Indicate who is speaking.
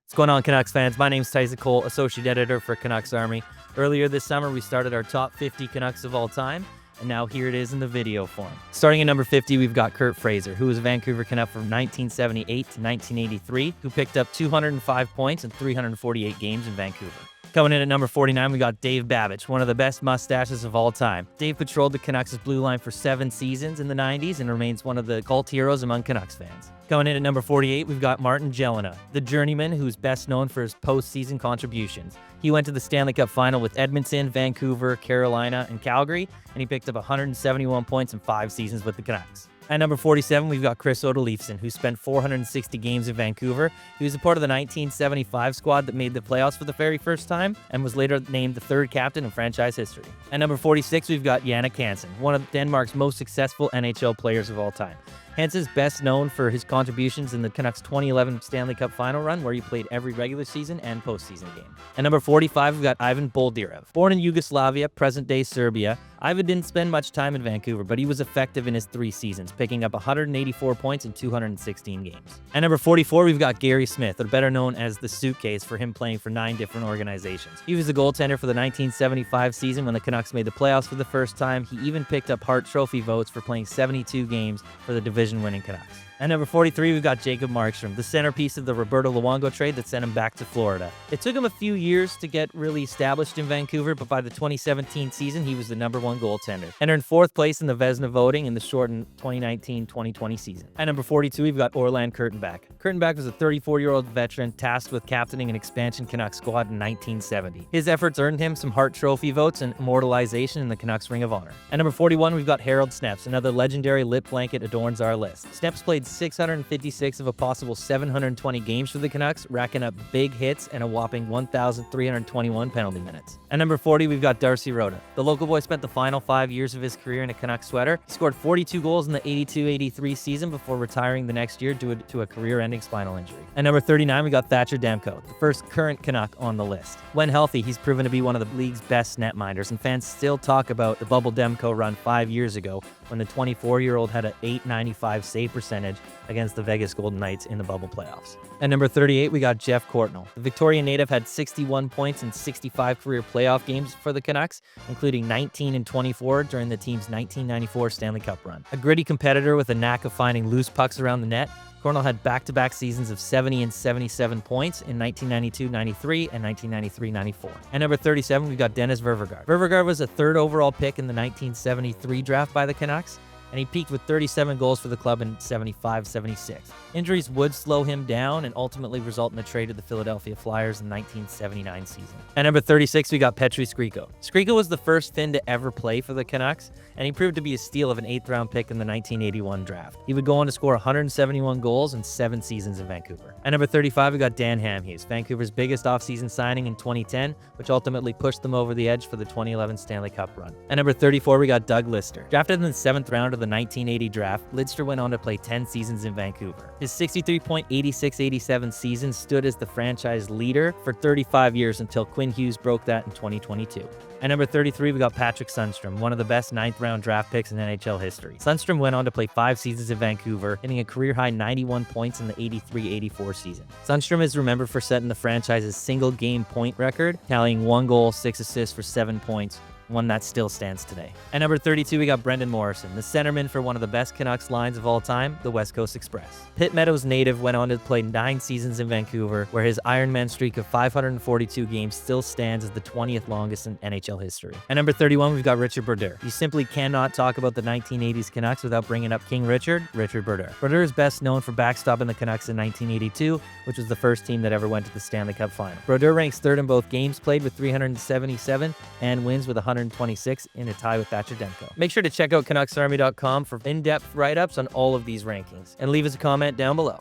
Speaker 1: What's going on, Canucks fans? My name's Tyson Cole, Associate Editor for Canucks Army. Earlier this summer, we started our top 50 Canucks of all time, and now here it is in the video form. Starting at number 50, we've got Curt Fraser, who was a Vancouver Canuck from 1978 to 1983, who picked up 205 points in 348 games in Vancouver. Coming in at number 49, we got Dave Babbage, one of the best mustaches of all time. Dave patrolled the Canucks' blue line for 7 seasons in the 90s and remains one of the cult heroes among Canucks fans. Coming in at number 48, we've got Martin Gelinas, the journeyman who's best known for his postseason contributions. He went to the Stanley Cup Final with Edmonton, Vancouver, Carolina, and Calgary, and he picked up 171 points in 5 seasons with the Canucks. At number 47, we've got Chris Ottolifson, who spent 460 games in Vancouver. He was a part of the 1975 squad that made the playoffs for the very first time and was later named the 3rd captain in franchise history. At number 46, we've got Jannik Hansen, one of Denmark's most successful NHL players of all time. Hansen's best known for his contributions in the Canucks' 2011 Stanley Cup Final run, where he played every regular season and postseason game. At number 45, we've got Ivan Boldyrev. Born in Yugoslavia, present-day Serbia, Ivan didn't spend much time in Vancouver, but he was effective in his 3 seasons, picking up 184 points in 216 games. At number 44, we've got Gary Smith, or better known as the Suitcase, for him playing for 9 different organizations. He was the goaltender for the 1975 season when the Canucks made the playoffs for the first time. He even picked up Hart Trophy votes for playing 72 games for the division-winning Canucks. At number 43, we've got Jacob Markstrom, the centerpiece of the Roberto Luongo trade that sent him back to Florida. It took him a few years to get really established in Vancouver, but by the 2017 season, he was the #1 goaltender, and earned 4th place in the Vezina voting in the shortened 2019-2020 season. At number 42, we've got Orland Kurtenbach. Kurtenbach was a 34-year-old veteran tasked with captaining an expansion Canucks squad in 1970. His efforts earned him some Hart Trophy votes and immortalization in the Canucks Ring of Honor. At number 41, we've got Harold Snepsts. Another legendary lip blanket adorns our list. Snepsts played 656 of a possible 720 games for the Canucks, racking up big hits and a whopping 1,321 penalty minutes. At number 40, we've got Darcy Rota. The local boy spent the final 5 years of his career in a Canucks sweater. He scored 42 goals in the 82-83 season before retiring the next year due to a career-ending spinal injury. At number 39, we got Thatcher Demko, the first current Canuck on the list. When healthy, he's proven to be one of the league's best netminders, and fans still talk about the bubble Demko run 5 years ago when the 24-year-old had an .895 save percentage against the Vegas Golden Knights in the bubble playoffs. At number 38, we got Jeff Courtnall. The Victorian native had 61 points in 65 career playoff games for the Canucks, including 19 and 24 during the team's 1994 Stanley Cup run. A gritty competitor with a knack of finding loose pucks around the net, Courtnall had back-to-back seasons of 70 and 77 points in 1992-93 and 1993-94. At number 37, we've got Dennis Ververgaard. Ververgaard was a 3rd overall pick in the 1973 draft by the Canucks, and he peaked with 37 goals for the club in 75-76. Injuries would slow him down and ultimately result in a trade to the Philadelphia Flyers in the 1979 season. At number 36, we got Petri Skriko. Skriko was the first Finn to ever play for the Canucks, and he proved to be a steal of an 8th-round pick in the 1981 draft. He would go on to score 171 goals in 7 seasons in Vancouver. At number 35, we got Dan Hamhuis, Vancouver's biggest offseason signing in 2010, which ultimately pushed them over the edge for the 2011 Stanley Cup run. At number 34, we got Doug Lister. Drafted in the 7th round of the 1980 draft, Lister went on to play 10 seasons in Vancouver. His 63-point 86-87 season stood as the franchise leader for 35 years until Quinn Hughes broke that in 2022. At number 33, we got Patrick Sundstrom, one of the best 9th-round draft picks in NHL history. Sundstrom went on to play 5 seasons in Vancouver, hitting a career-high 91 points in the 83-84 season. Sundstrom is remembered for setting the franchise's single-game point record, tallying 1 goal, 6 assists for 7 points, one that still stands today. At number 32, we got Brendan Morrison, the centerman for one of the best Canucks lines of all time, the West Coast Express. Pitt Meadows native went on to play 9 seasons in Vancouver, where his Ironman streak of 542 games still stands as the 20th longest in NHL history. At number 31, we've got Richard Brodeur. You simply cannot talk about the 1980s Canucks without bringing up King Richard Brodeur. Brodeur is best known for backstopping the Canucks in 1982, which was the first team that ever went to the Stanley Cup Final. Brodeur ranks 3rd in both games played with 377 and wins with 126 in a tie with Thatcher Demko. Make sure to check out CanucksArmy.com for in-depth write-ups on all of these rankings, and leave us a comment down below.